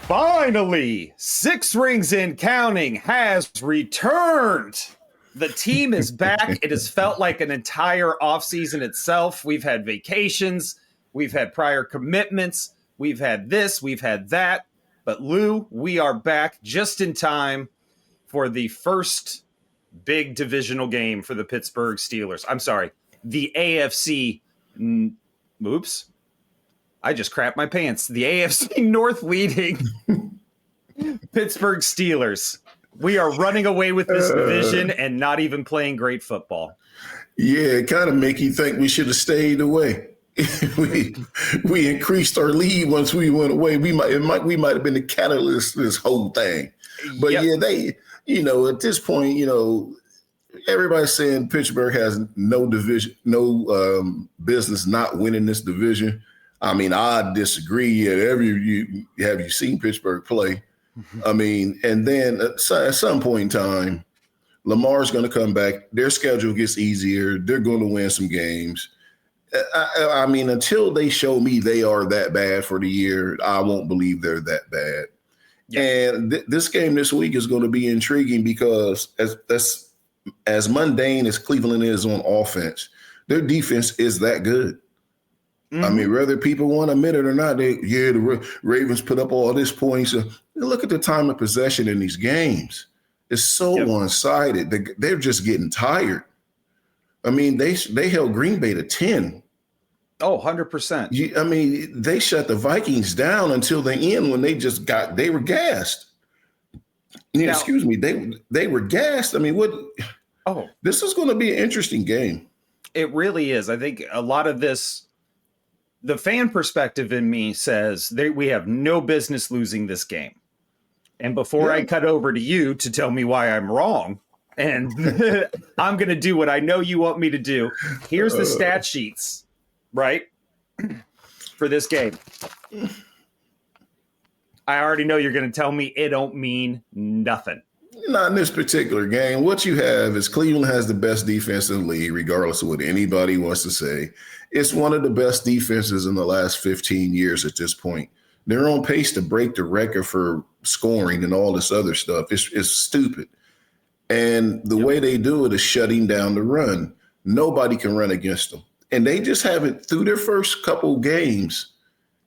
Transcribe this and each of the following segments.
Finally, 6 rings and counting has returned. The team is back. It has felt like an entire offseason itself. We've had vacations. We've had prior commitments. We've had this. We've had that. But Lou, we are back just in time for the first big divisional game for the Pittsburgh Steelers. I'm sorry, the AFC. Oops. I just crapped my pants. The AFC North leading Pittsburgh Steelers. We are running away with this division and not even playing great football. Yeah, it kind of make you think we should have stayed away. we increased our lead once we went away. We might have been the catalyst to this whole thing. But yeah, they, at this point, everybody's saying Pittsburgh has no business not winning this division. I mean, I disagree. Have you seen Pittsburgh play? I mean, and then at some point in time, Lamar's going to come back. Their schedule gets easier. They're going to win some games. I mean, until they show me they are that bad for the year, I won't believe they're that bad. Yeah. And this game this week is going to be intriguing because as mundane as Cleveland is on offense, their defense is that good. Mm-hmm. I mean, whether people want to admit it or not, the Ravens put up all this points. Look at the time of possession in these games. It's so one-sided. They're just getting tired. I mean, they held Green Bay to 10. Oh, 100%. I mean, they shut the Vikings down until the end when they were gassed. Now, excuse me, they were gassed. I mean, this is going to be an interesting game. It really is. I think a lot of this, the fan perspective in me says we have no business losing this game. And before I cut over to you to tell me why I'm wrong, and I'm going to do what I know you want me to do. Here's the stat sheets, right, for this game. I already know you're going to tell me it don't mean nothing. Not in this particular game. What you have is Cleveland has the best defense in the league, regardless of what anybody wants to say. It's one of the best defenses in the last 15 years at this point. They're on pace to break the record for scoring and all this other stuff. It's stupid. And the way they do it is shutting down the run. Nobody can run against them. And they just haven't, through their first couple games,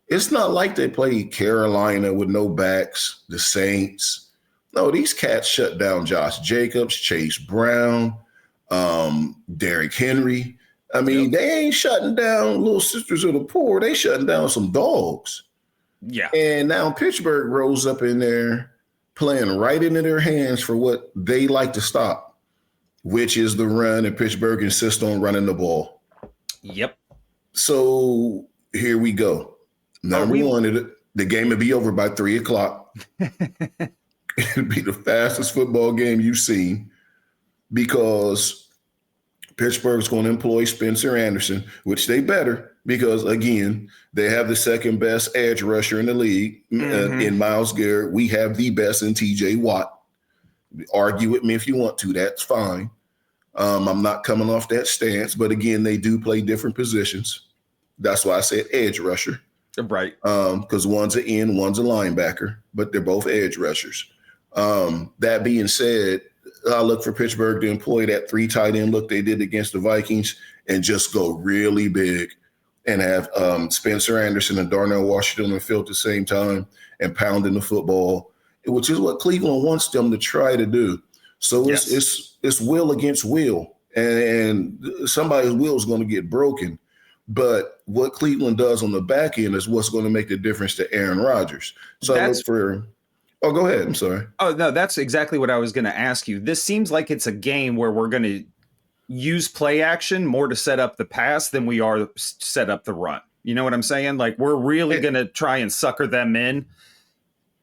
it's not like they played Carolina with no backs, the Saints. No, these cats shut down Josh Jacobs, Chase Brown, Derrick Henry. I mean, they ain't shutting down Little Sisters of the Poor. They shutting down some dogs. Yeah. And now Pittsburgh rolls up in there playing right into their hands for what they like to stop, which is the run, and Pittsburgh insists on running the ball. Yep. So here we go. Number one, the game will be over by 3:00. It'll be the fastest football game you've seen because Pittsburgh's going to employ Spencer Anderson, which they better because, again, they have the second best edge rusher in the league in Myles Garrett. We have the best in TJ Watt. Argue with me if you want to. That's fine. I'm not coming off that stance. But, again, they do play different positions. That's why I said edge rusher. Right. Because one's an end, one's a linebacker, but they're both edge rushers. That being said, I look for Pittsburgh to employ that 3 tight end look they did against the Vikings and just go really big and have Spencer Anderson and Darnell Washington on the field at the same time and pounding the football, which is what Cleveland wants them to try to do. So it's will against will, and somebody's will is going to get broken. But what Cleveland does on the back end is what's going to make the difference to Aaron Rodgers. So I look for – oh, go ahead. I'm sorry. Oh, no, that's exactly what I was going to ask you. This seems like it's a game where we're going to use play action more to set up the pass than we are set up the run. You know what I'm saying? Like, we're really going to try and sucker them in,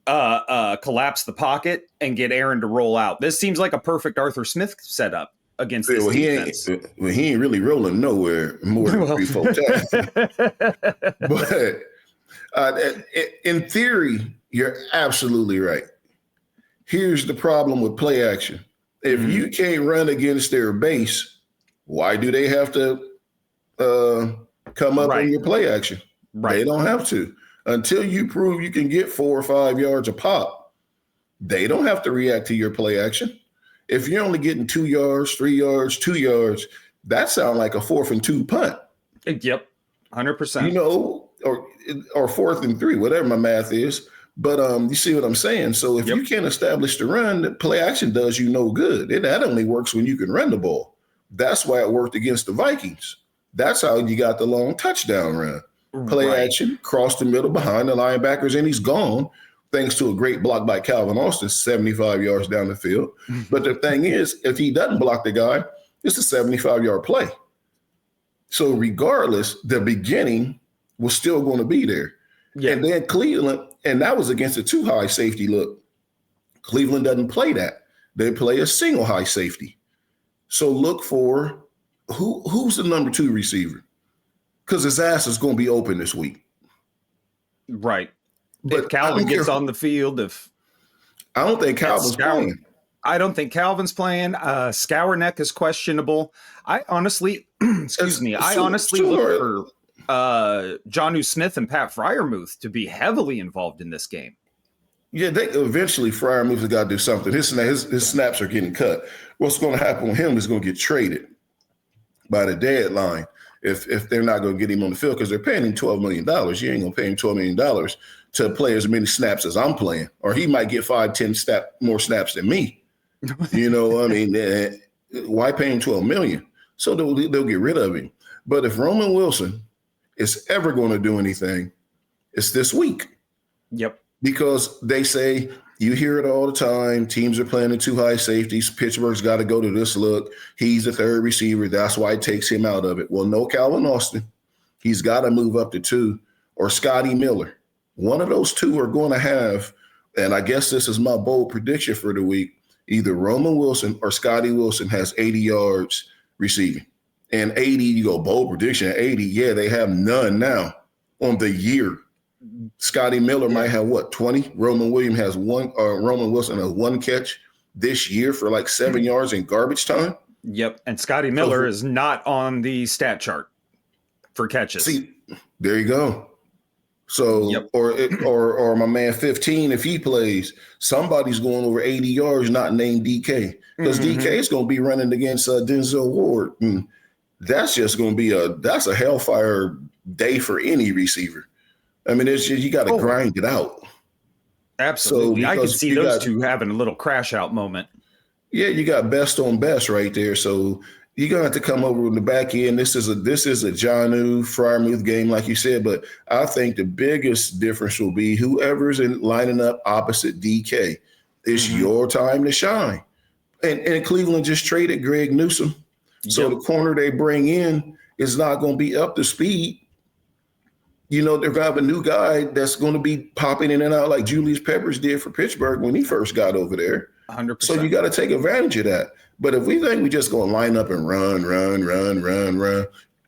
collapse the pocket, and get Aaron to roll out. This seems like a perfect Arthur Smith setup against this defense. He ain't really rolling nowhere more than 3-4 times. But in theory, you're absolutely right. Here's the problem with play action. If you can't run against their base, why do they have to come up in your play action? Right. They don't have to. Until you prove you can get 4 or 5 yards a pop, they don't have to react to your play action. If you're only getting 2 yards, 3 yards, 2 yards, that sounds like a 4th and 2 punt. Yep, 100%. You know, or 4th and 3, whatever my math is. But you see what I'm saying? So if you can't establish the run, the play action does you no good. That only works when you can run the ball. That's why it worked against the Vikings. That's how you got the long touchdown run. Play action, cross the middle behind the linebackers, and he's gone. Thanks to a great block by Calvin Austin, 75 yards down the field. But the thing is, if he doesn't block the guy, it's a 75-yard play. So regardless, the beginning was still going to be there. Yeah. And then Cleveland, and that was against a 2 high safety look. Cleveland doesn't play that. They play a single high safety. So look for who's the number 2 receiver? Because his ass is going to be open this week. Right. But if Calvin gets on the field, I don't think Calvin's playing. I don't think Calvin's playing. Scourneck is questionable. I honestly, look for Jonnu Smith and Pat Freiermuth to be heavily involved in this game. Yeah, they eventually Freiermuth has got to do something. His snaps are getting cut. What's going to happen with him is going to get traded by the deadline if they're not going to get him on the field because they're paying him $12 million. You ain't going to pay him $12 million to play as many snaps as I'm playing, or he might get 5-10 more snaps than me. You know, I mean, why pay him $12 million? So they'll get rid of him. But if Roman Wilson is ever going to do anything, it's this week. Yep. Because they say, you hear it all the time, teams are playing the 2 high safeties. Pittsburgh's got to go to this look. He's the 3rd receiver. That's why it takes him out of it. Well, no Calvin Austin. He's got to move up to 2, or Scotty Miller. One of those 2 are going to have, and I guess this is my bold prediction for the week, either Roman Wilson or Scotty Wilson has 80 yards receiving. And 80, you go bold prediction, 80, yeah, they have none now on the year. Scotty Miller might have 20? Roman Wilson has 1 catch this year for like 7 yards in garbage time. Yep. And Scotty Miller is not on the stat chart for catches. See, there you go. So, or my man 15, if he plays, somebody's going over 80 yards, not named DK, because DK is going to be running against Denzel Ward. And that's just going to be that's a hellfire day for any receiver. I mean, it's just, you got to grind it out. Absolutely. So I can see those 2 having a little crash out moment. Yeah, you got best on best right there. So you're going to have to come over in the back end. This is a Jonnu Freiermuth game, like you said, but I think the biggest difference will be whoever's lining up opposite DK. It's your time to shine. And Cleveland just traded Greg Newsome. So the corner they bring in is not going to be up to speed. You know, they're going to have a new guy that's going to be popping in and out like Julius Peppers did for Pittsburgh when he first got over there. 100%. So you got to take advantage of that. But if we think we just going to line up and run,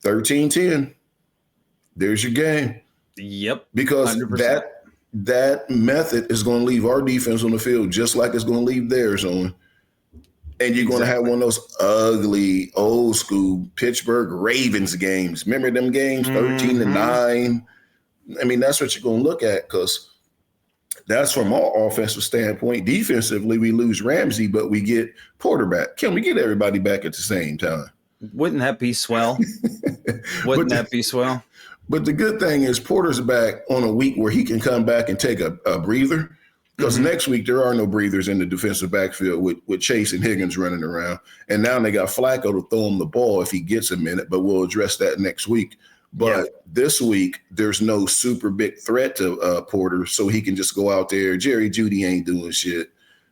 13-10, there's your game. Yep. Because 100%. that method is going to leave our defense on the field just like it's going to leave theirs on. And you're going to have one of those ugly, old school Pittsburgh Ravens games. Remember them games, 13-9? I mean, that's what you're going to look at because that's from our offensive standpoint. Defensively, we lose Ramsey, but we get Porter back. Can we get everybody back at the same time? Wouldn't that be swell? Wouldn't that be swell? But the good thing is Porter's back on a week where he can come back and take a breather. Because next week there are no breathers in the defensive backfield with Chase and Higgins running around. And now they got Flacco to throw him the ball if he gets a minute, but we'll address that next week. But this week, there's no super big threat to Porter, so he can just go out there. Jerry Jeudy ain't doing shit.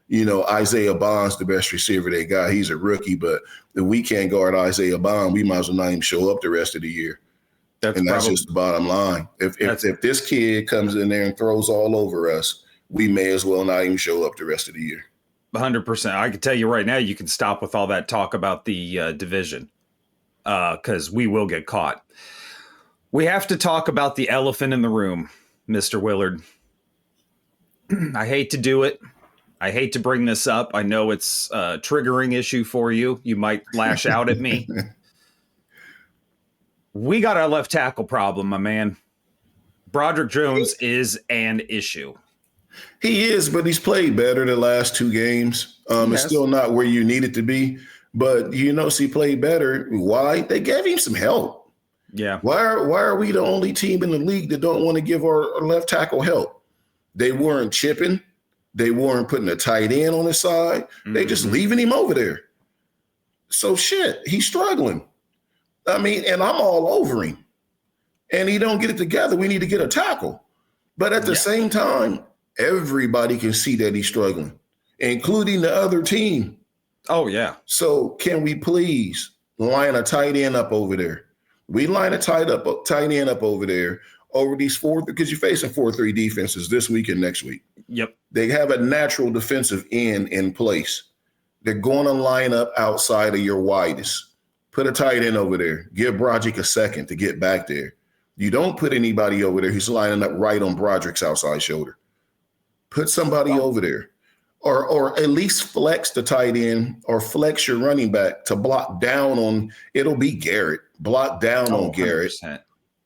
You know, Isaiah Bond's the best receiver they got. He's a rookie, but if we can't guard Isaiah Bond, we might as well not even show up the rest of the year. That's just the bottom line. If this kid comes in there and throws all over us, we may as well not even show up the rest of the year. 100%. I can tell you right now, you can stop with all that talk about the division because we will get caught. We have to talk about the elephant in the room, Mr. Willard. I hate to do it. I hate to bring this up. I know it's a triggering issue for you. You might lash out at me. We got our left tackle problem, my man. Broderick Jones is an issue. He is, but he's played better the last 2 games. It's still not where you need it to be, but you notice he played better. Why? They gave him some help. Yeah. Why are we the only team in the league that don't want to give our left tackle help? They weren't chipping. They weren't putting a tight end on his side. They just leaving him over there. So shit, he's struggling. I mean, and I'm all over him. And he don't get it together. We need to get a tackle. But at the same time, everybody can see that he's struggling, including the other team. Oh, yeah. So can we please line a tight end up over there? We line a tight end up over there over these 4, because you're facing 4-3 defenses this week and next week. Yep. They have a natural defensive end in place. They're going to line up outside of your widest. Put a tight end over there. Give Broderick a second to get back there. You don't put anybody over there who's lining up right on Broderick's outside shoulder. Put somebody over there. Or at least flex the tight end or flex your running back to block down on, it'll be Garrett. Block down on Garrett 100%.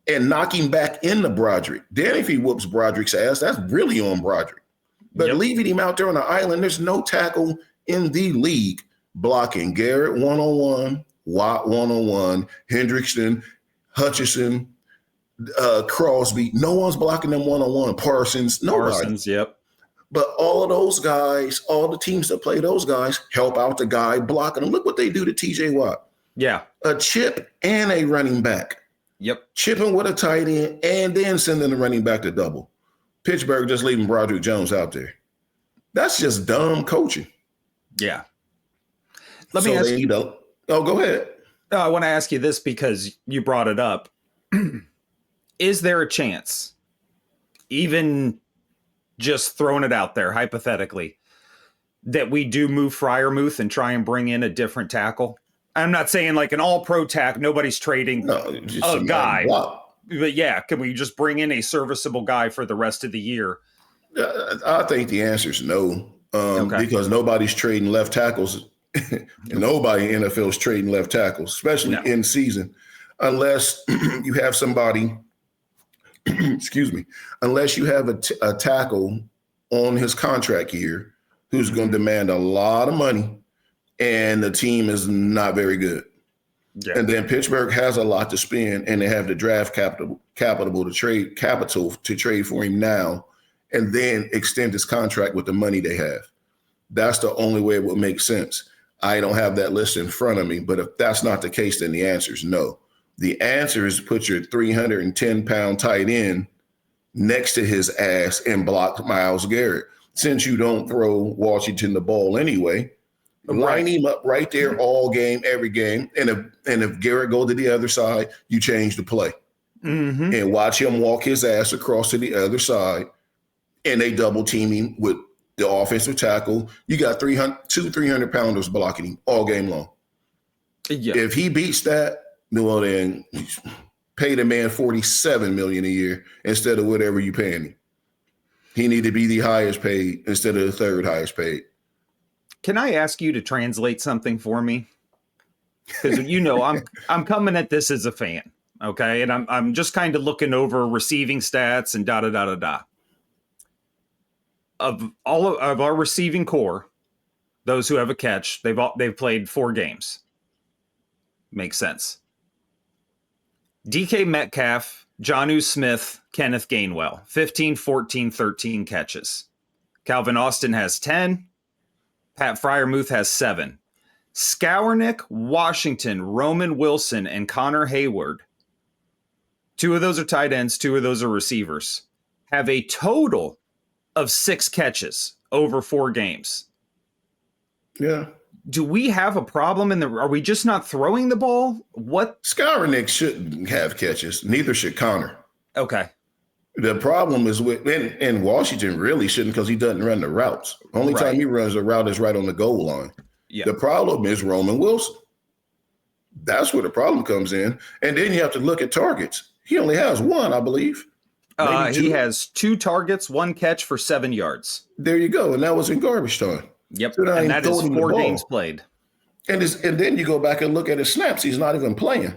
And knock him back into Broderick. Then if he whoops Broderick's ass, that's really on Broderick. But leaving him out there on the island, there's no tackle in the league blocking Garrett one-on-one, Watt one-on-one, Hendrickson, Hutchinson, Crosby. No one's blocking them one-on-one. Parsons, nobody. Parsons, yep. But all of those guys, all the teams that play those guys, help out the guy blocking them. Look what they do to TJ Watt. Yeah. A chip and a running back. Yep. Chipping with a tight end and then sending the running back to double. Pittsburgh just leaving Broderick Jones out there. That's just dumb coaching. Yeah. Let me ask you. Go ahead. I want to ask you this because you brought it up. Is there a chance, even just throwing it out there hypothetically, that we do move Freiermuth and try and bring in a different tackle? I'm not saying like an all-pro tackle. Nobody's trading a guy. But yeah, can we just bring in a serviceable guy for the rest of the year? I think the answer is no, because nobody's trading left tackles. Nobody in NFL is trading left tackles, especially in season, unless you have somebody, excuse me, unless you have a tackle on his contract year who's going to demand a lot of money and the team is not very good. Yeah. And then Pittsburgh has a lot to spend, and they have the draft capital to trade for him now, and then extend his contract with the money they have. That's the only way it would make sense. I don't have that list in front of me, but if that's not the case, then the answer is no. The answer is put your 310-pound tight end next to his ass and block Myles Garrett. Since you don't throw Washington the ball anyway, line him up right there all game, every game. And if Garrett go to the other side, you change the play. And watch him walk his ass across to the other side. And they double team him with the offensive tackle. You got 300-pounders blocking him all game long. Yeah. If he beats that, well, then pay the man $47 million a year instead of whatever you paying him. He need to be the highest paid instead of the third highest paid. Can I ask you to translate something for me? Because I'm coming at this as a fan, okay, and I'm just kind of looking over receiving stats and da. Of all of our receiving core, those who have a catch, they've played 4 games. Makes sense. DK Metcalf, Jonnu Smith, Kenneth Gainwell, 15, 14, 13 catches. Calvin Austin has 10. Pat Freiermuth has 7. Skournick, Washington, Roman Wilson, and Connor Hayward, 2 of those are tight ends, 2 of those are receivers, have a total of 6 catches over 4 games. Yeah. Do we have a problem are we just not throwing the ball? What? Skournick shouldn't have catches. Neither should Connor. Okay. The problem is and Washington really shouldn't, because he doesn't run the routes. Only time he runs a route is right on the goal line. Yeah. The problem is Roman Wilson. That's where the problem comes in. And then you have to look at targets. He only has 1, I believe. He has 2 targets, 1 catch for 7 yards. There you go. And that was in garbage time. Yep. So and that is 4 games played. And then you go back and look at his snaps. He's not even playing.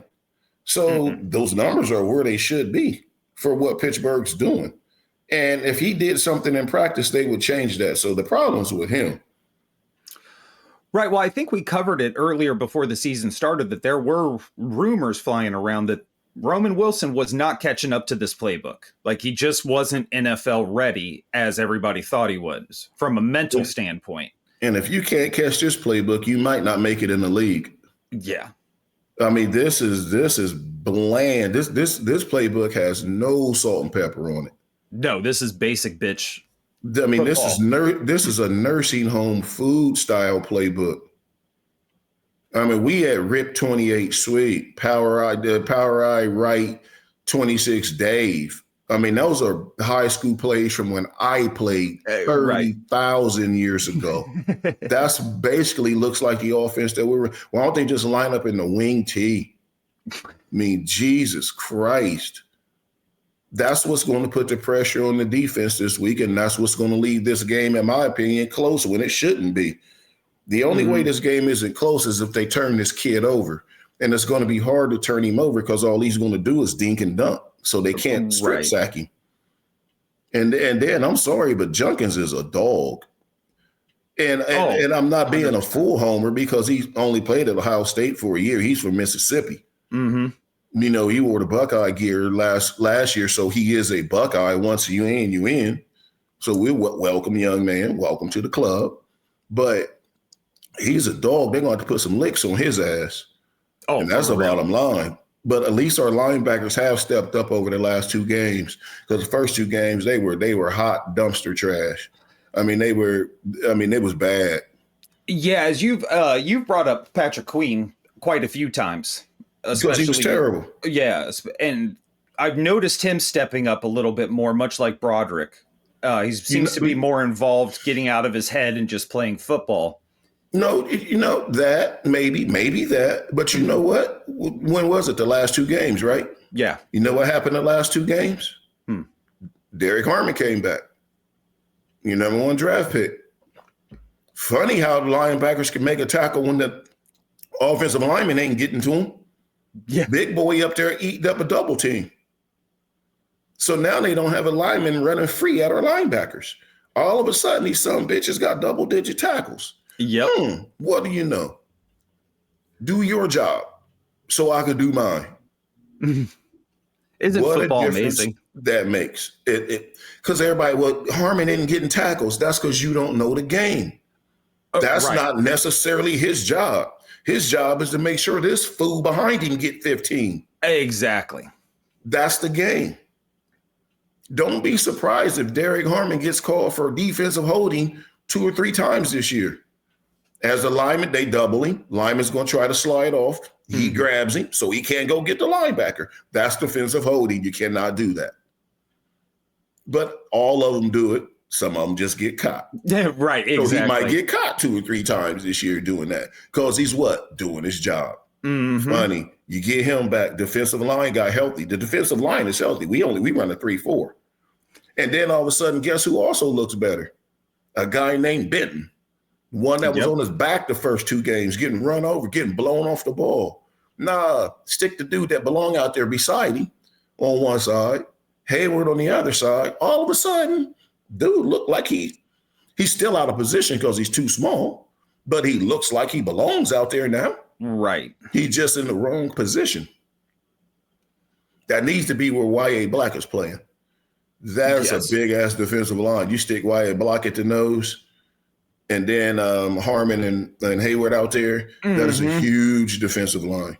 So those numbers are where they should be. for what Pittsburgh's doing. And if he did something in practice, they would change that. So the problem's with him. Right. Well, I think we covered it earlier before the season started that there were rumors flying around that Roman Wilson was not catching up to this playbook. Like he just wasn't NFL ready as everybody thought he was from a mental standpoint. And if you can't catch this playbook, you might not make it in the league. Yeah. I mean, this is bland. This playbook has no salt and pepper on it. No, this is basic bitch. I mean, football. this is a nursing home food style playbook. I mean, we had Rip 28 Sweet, Power Eye Right 26 Dave. I mean, those are high school plays from when I played 30,000 years ago. That's basically looks like the offense that we were. Why don't they just line up in the wing tee? I mean, Jesus Christ. That's what's going to put the pressure on the defense this week, and that's what's going to leave this game, in my opinion, close when it shouldn't be. The only way this game isn't close is if they turn this kid over, and it's going to be hard to turn him over because all he's going to do is dink and dunk, so they can't strip sack him. And then I'm sorry, but Judkins is a dog. And I'm not being 100%. A full homer because he only played at Ohio State for a year. He's from Mississippi. Mm-hmm. You know, he wore the Buckeye gear last year, so he is a Buckeye. Once you in, you in. So we welcome, young man. Welcome to the club. But he's a dog. They're going to have to put some licks on his ass. Oh, and that's the bottom line. But at least our linebackers have stepped up over the last two games because the first two games they were hot dumpster trash. I mean, it was bad. Yeah, as you've brought up Patrick Queen quite a few times. Because he was terrible. Yeah, and I've noticed him stepping up a little bit more, much like Broderick. He seems to be more involved, getting out of his head and just playing football. No, that, maybe that. But you know what? When was it? The last two games, right? Yeah. You know what happened the last two games? Derrick Harmon came back. Your number one draft pick. Funny how the linebackers can make a tackle when the offensive lineman ain't getting to him. Yeah. Big boy up there eating up a double team. So now they don't have a lineman running free at our linebackers. All of a sudden, these some bitches got double-digit tackles. Yep. What do you know? Do your job so I could do mine. Isn't what football a difference amazing? That makes it because everybody, Harmon isn't getting tackles. That's because you don't know the game. That's not necessarily his job. His job is to make sure this fool behind him get 15. Exactly. That's the game. Don't be surprised if Derrick Harmon gets called for defensive holding 2 or 3 times this year. As a lineman, they double him. Lineman's going to try to slide off. He grabs him, so he can't go get the linebacker. That's defensive holding. You cannot do that. But all of them do it. Some of them just get caught. Yeah, right, exactly. So he might get caught 2 or 3 times this year doing that because he's what? Doing his job. Mm-hmm. Funny. You get him back. Defensive line got healthy. The defensive line is healthy. We run a 3-4. And then all of a sudden, guess who also looks better? A guy named Benton. One that was on his back the first 2 games, getting run over, getting blown off the ball. Nah, stick the dude that belong out there beside him on one side, Hayward on the other side. All of a sudden, dude looked like he's still out of position because he's too small, but he looks like he belongs out there now. Right. He's just in the wrong position. That needs to be where Y.A. Black is playing. That's a big-ass defensive line. You stick Y.A. Black at the nose, and then Harmon and Hayward out there. That is a huge defensive line.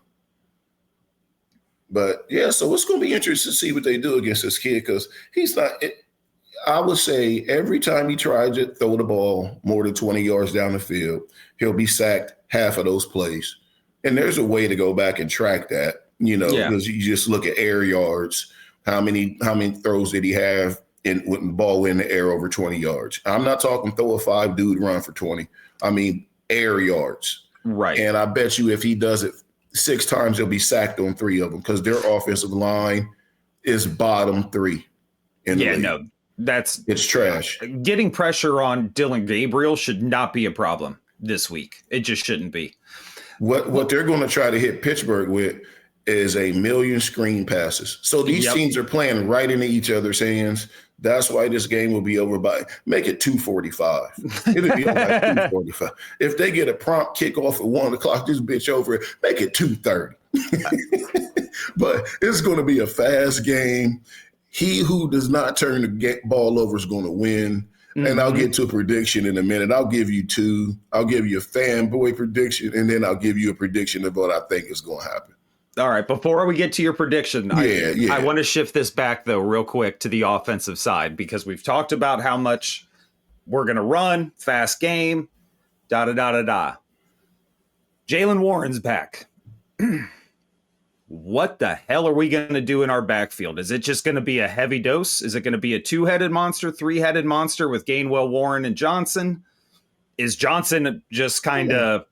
But, yeah, so it's going to be interesting to see what they do against this kid because he's not – I would say every time he tries to throw the ball more than 20 yards down the field, he'll be sacked half of those plays. And there's a way to go back and track that, because you just look at air yards. How many throws did he have with the ball in the air over 20 yards? I'm not talking throw a 5-dude run for 20. I mean air yards. Right. And I bet you if he does it 6 times, he'll be sacked on 3 of them because their offensive line is bottom 3 in the league. No. It's trash. Getting pressure on Dylan Gabriel should not be a problem this week. It just shouldn't be. What they're going to try to hit Pittsburgh with is a million screen passes. So these teams are playing right into each other's hands. That's why this game will be over by, make it 2:45. It'll be over by 2:45. If they get a prompt kickoff at 1 o'clock, this bitch over, make it 2:30. But it's going to be a fast game. He who does not turn the ball over is going to win. And I'll get to a prediction in a minute. I'll give you two. I'll give you a fanboy prediction, and then I'll give you a prediction of what I think is going to happen. All right. Before we get to your prediction, I want to shift this back, though, real quick to the offensive side, because we've talked about how much we're going to run, fast game, da-da-da-da-da. Jaylen Warren's back. What the hell are we going to do in our backfield? Is it just going to be a heavy dose? Is it going to be a two-headed monster, three-headed monster with Gainwell, Warren, and Johnson? Is Johnson just kind of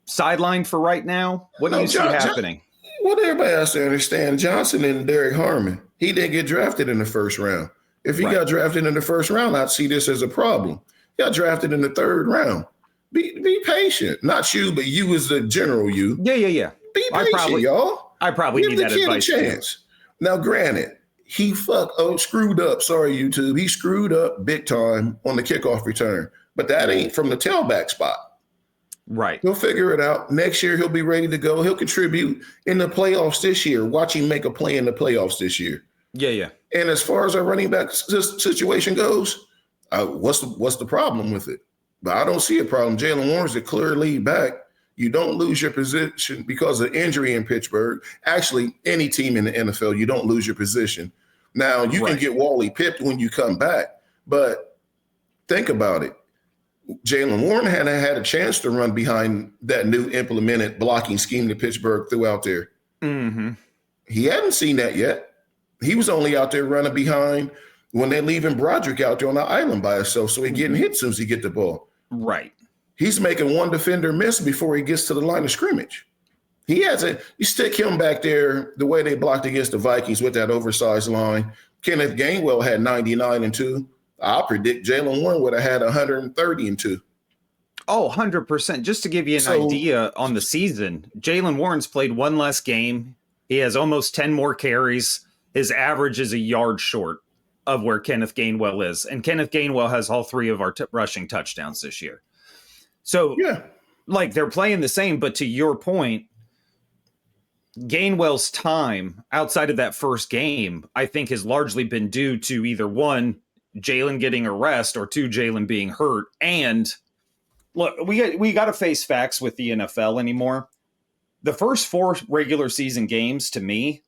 sidelined for right now? What do you see happening? What everybody has to understand, Johnson and Derrick Harmon, he didn't get drafted in the first round. If he got drafted in the first round, I'd see this as a problem. He got drafted in the third round. Be patient. Not you, but you as the general you. Yeah. Be patient, y'all. I probably give need that advice. Give the kid a chance. Now, granted, he screwed up. Sorry, YouTube. He screwed up big time on the kickoff return. But that ain't from the tailback spot. Right. He'll figure it out. Next year, he'll be ready to go. He'll contribute in the playoffs this year. Watch him make a play in the playoffs this year. Yeah. And as far as our running back situation goes, what's the problem with it? But I don't see a problem. Jaylen Warren's a clear lead back. You don't lose your position because of injury in Pittsburgh. Actually, any team in the NFL, you don't lose your position. Now, you can get Wally pipped when you come back, but think about it. Jaylen Warren had a chance to run behind that new implemented blocking scheme that Pittsburgh threw out there. Mm-hmm. He hadn't seen that yet. He was only out there running behind when they're leaving Broderick out there on the island by himself, so he's getting hit as soon as he get the ball. Right. He's making one defender miss before he gets to the line of scrimmage. You stick him back there the way they blocked against the Vikings with that oversized line. Kenneth Gainwell had 99 and 2. I predict Jaylen Warren would have had 130 and 2. Oh, 100%. Just to give you an idea on the season, Jaylen Warren's played one less game. He has almost 10 more carries. His average is a yard short of where Kenneth Gainwell is. And Kenneth Gainwell has all three of our rushing touchdowns this year. So, they're playing the same, but to your point, Gainwell's time outside of that first game, I think, has largely been due to either one, Jaylen getting a rest, or two, Jaylen being hurt. And look, we got to face facts with the NFL anymore. The first 4 regular season games, to me,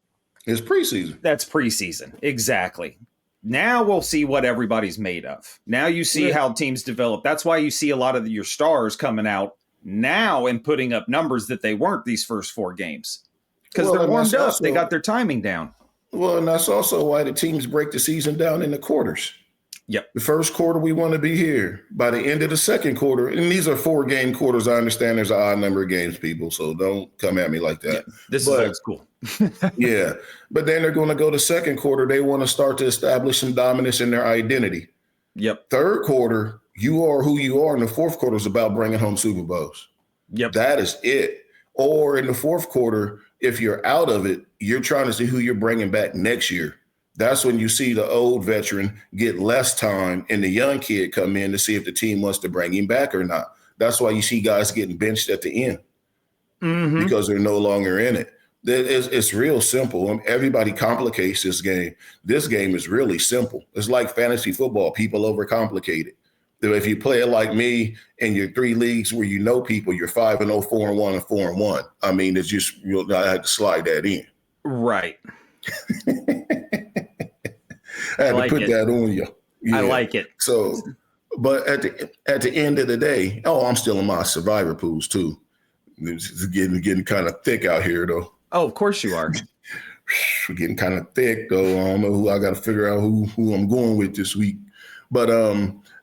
is preseason. That's preseason. Exactly. Now we'll see what everybody's made of. Now you see how teams develop. That's why you see a lot of your stars coming out now and putting up numbers that they weren't these first 4 games. Because they're warmed up. They got their timing down. Well, and that's also why the teams break the season down into quarters. Yep. The first quarter, we want to be here. By the end of the second quarter, and these are 4-game quarters. I understand there's an odd number of games, people, so don't come at me like that. Yeah, this is old school. Yeah. But then they're going to go to second quarter. They want to start to establish some dominance in their identity. Yep. Third quarter, you are who you are. And the fourth quarter is about bringing home Super Bowls. Yep. That is it. Or in the fourth quarter, if you're out of it, you're trying to see who you're bringing back next year. That's when you see the old veteran get less time and the young kid come in to see if the team wants to bring him back or not. That's why you see guys getting benched at the end because they're no longer in it. It's real simple. Everybody complicates this game. This game is really simple. It's like fantasy football. People overcomplicate it. If you play it like me in your 3 leagues where you know people, you're 5-0, 4-1, and 4-1. I mean, it's just I had to slide that in. Right. I had to put that on you. Yeah. I like it. So, but at the end of the day, I'm still in my survivor pools too. It's getting kind of thick out here though. Oh, of course you are. We're getting kind of thick though. I don't know who I got to figure out who I'm going with this week. But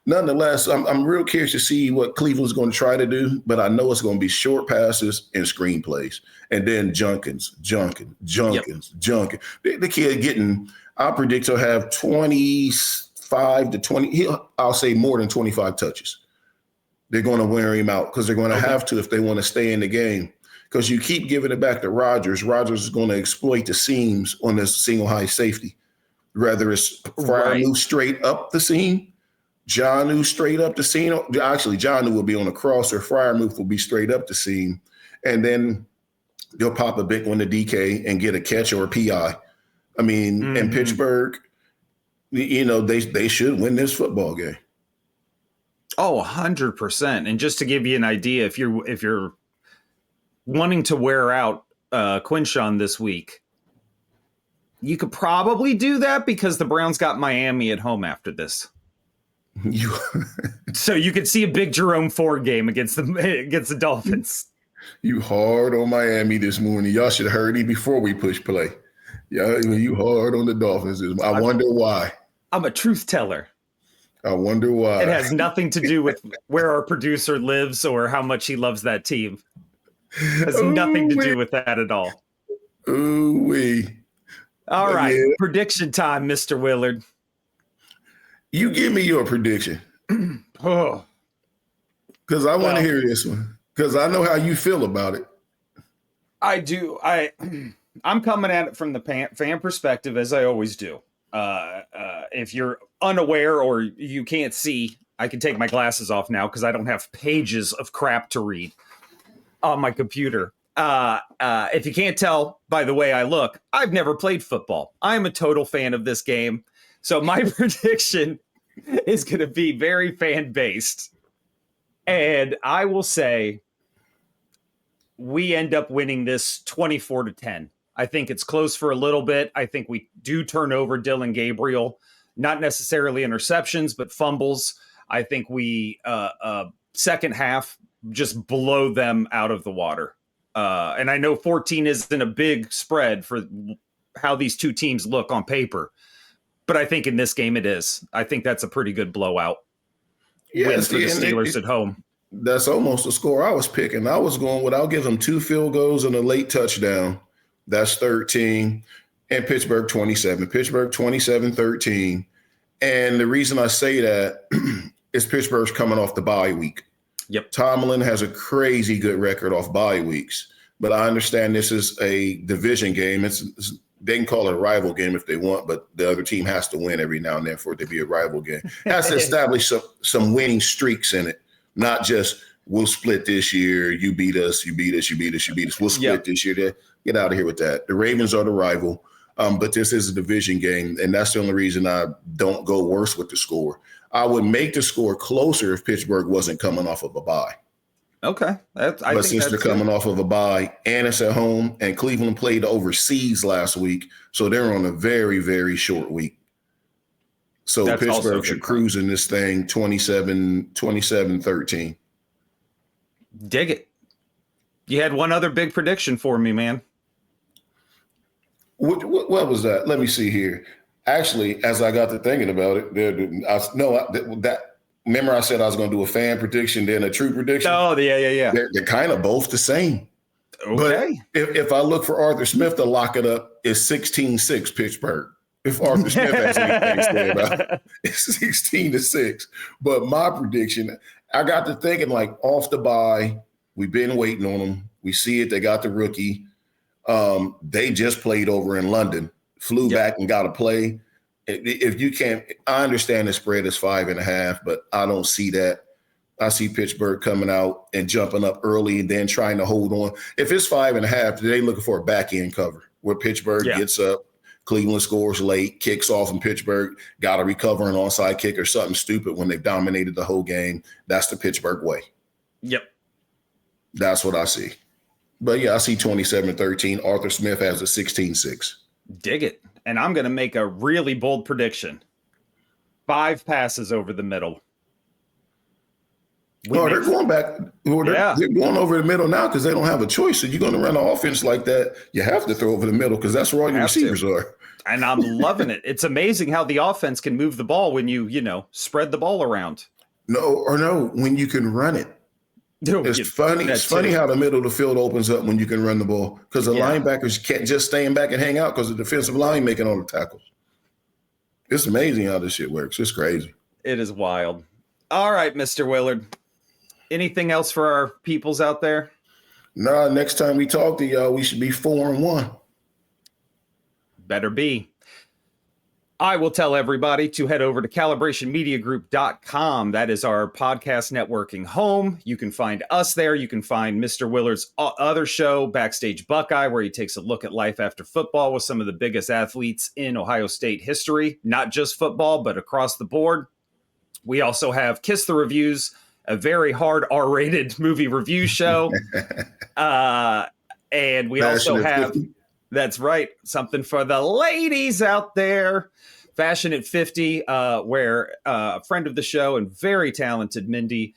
nonetheless, I'm real curious to see what Cleveland's going to try to do. But I know it's going to be short passes and screenplays, and then Judkins. The kid getting. I predict he'll have 25 to 20. I'll say more than 25 touches. They're going to wear him out because they're going to have to if they want to stay in the game. because you keep giving it back to Rodgers. Rodgers is going to exploit the seams on this single high safety. Whether it's Freiermuth straight up the seam, Jonnu straight up the seam. Actually, Jonnu will be on the crosser. Freiermuth will be straight up the seam. And then they'll pop a big one to DK and get a catch or a PI. I mean, in Pittsburgh, they should win this football game. Oh, 100%. And just to give you an idea, if you're wanting to wear out Quinshon this week, you could probably do that because the Browns got Miami at home after this. So you could see a big Jerome Ford game against the Dolphins. You hard on Miami this morning. Y'all should have heard me before we push play. Yeah, you hard on the Dolphins. I wonder why. I'm a truth teller. I wonder why. It has nothing to do with where our producer lives or how much he loves that team. It has nothing to do with that at all. Ooh-wee. All right. Yeah. Prediction time, Mr. Willard. You give me your prediction. Oh. Because I want to hear this one. Because I know how you feel about it. I do. I'm coming at it from the fan perspective, as I always do. If you're unaware or you can't see, I can take my glasses off now because I don't have pages of crap to read on my computer. If you can't tell by the way I look, I've never played football. I'm a total fan of this game. So my prediction is going to be very fan-based. And I will say we end up winning this 24-10. I think it's close for a little bit. I think we do turn over Dylan Gabriel, not necessarily interceptions, but fumbles. I think we, second half, just blow them out of the water. And I know 14 isn't a big spread for how these two teams look on paper, but I think in this game it is. I think that's a pretty good blowout win for the Steelers at home. That's almost the score I was picking. I was going with, I'll give them 2 field goals and a late touchdown. That's 13. And Pittsburgh 27. Pittsburgh 27-13. And the reason I say that is Pittsburgh's coming off the bye week. Yep. Tomlin has a crazy good record off bye weeks. But I understand this is a division game. They can call it a rival game if they want, but the other team has to win every now and then for it to be a rival game. It has to establish some winning streaks in it, not just we'll split this year, you beat us, you beat us, you beat us, you beat us. We'll split this year. Get out of here with that. The Ravens are the rival, but this is a division game, and that's the only reason I don't go worse with the score. I would make the score closer if Pittsburgh wasn't coming off of a bye. Okay. But since they're coming off of a bye and it's at home, and Cleveland played overseas last week, so they're on a very, very short week. So that's Pittsburgh should cruise in this thing 27-13. Dig it. You had one other big prediction for me, man. What was that? Let me see here. Actually, as I got to thinking about it, remember I said I was going to do a fan prediction, then a true prediction? Oh, yeah. They're kind of both the same. Okay. But if I look for Arthur Smith to lock it up, it's 16-6 Pittsburgh. If Arthur Smith has anything to say about it, it's 16-6. But my prediction, I got to thinking like off the bye, we've been waiting on them. We see it. They got the rookie. They just played over in London, flew back and got to play. If you can't, I understand the spread is 5.5, but I don't see that. I see Pittsburgh coming out and jumping up early and then trying to hold on. If it's 5.5, they're looking for a back end cover where Pittsburgh gets up, Cleveland scores late, kicks off, and Pittsburgh got to recover an onside kick or something stupid when they've dominated the whole game. That's the Pittsburgh way. Yep. That's what I see. But yeah, I see 27-13. Arthur Smith has a 16-6. Dig it. And I'm going to make a really bold prediction. 5 passes over the middle. They're going back. They're going over the middle now because they don't have a choice. So you're going to run an offense like that, you have to throw over the middle because that's where all your receivers are. And I'm loving it. It's amazing how the offense can move the ball when you spread the ball around. No, when you can run it. It's funny. It's funny how the middle of the field opens up when you can run the ball because the linebackers can't just stay back and hang out because the defensive line making all the tackles. It's amazing how this shit works. It's crazy. It is wild. All right, Mr. Willard. Anything else for our peoples out there? Nah, next time we talk to y'all, we should be 4-1. Better be. I will tell everybody to head over to calibrationmediagroup.com. That is our podcast networking home. You can find us there. You can find Mr. Willard's other show, Backstage Buckeye, where he takes a look at life after football with some of the biggest athletes in Ohio State history, not just football, but across the board. We also have Kiss the Reviews, a very hard R-rated movie review show. And we also have... 50. That's right. Something for the ladies out there. Fashion at 50, where a friend of the show and very talented Mindy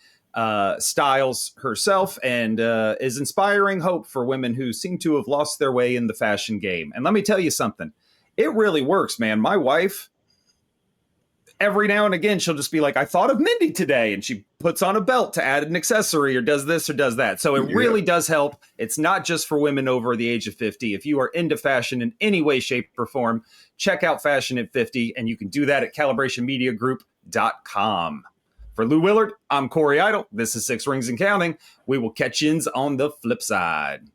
styles herself and is inspiring hope for women who seem to have lost their way in the fashion game. And let me tell you something. It really works, man. My wife, every now and again, she'll just be like, I thought of Mindy today. And she puts on a belt to add an accessory or does this or does that. So it really does help. It's not just for women over the age of 50. If you are into fashion in any way, shape, or form, check out Fashion at 50. And you can do that at calibrationmediagroup.com. For Lou Willard, I'm Corey Idle. This is Six Rings and Counting. We will catch you on the flip side.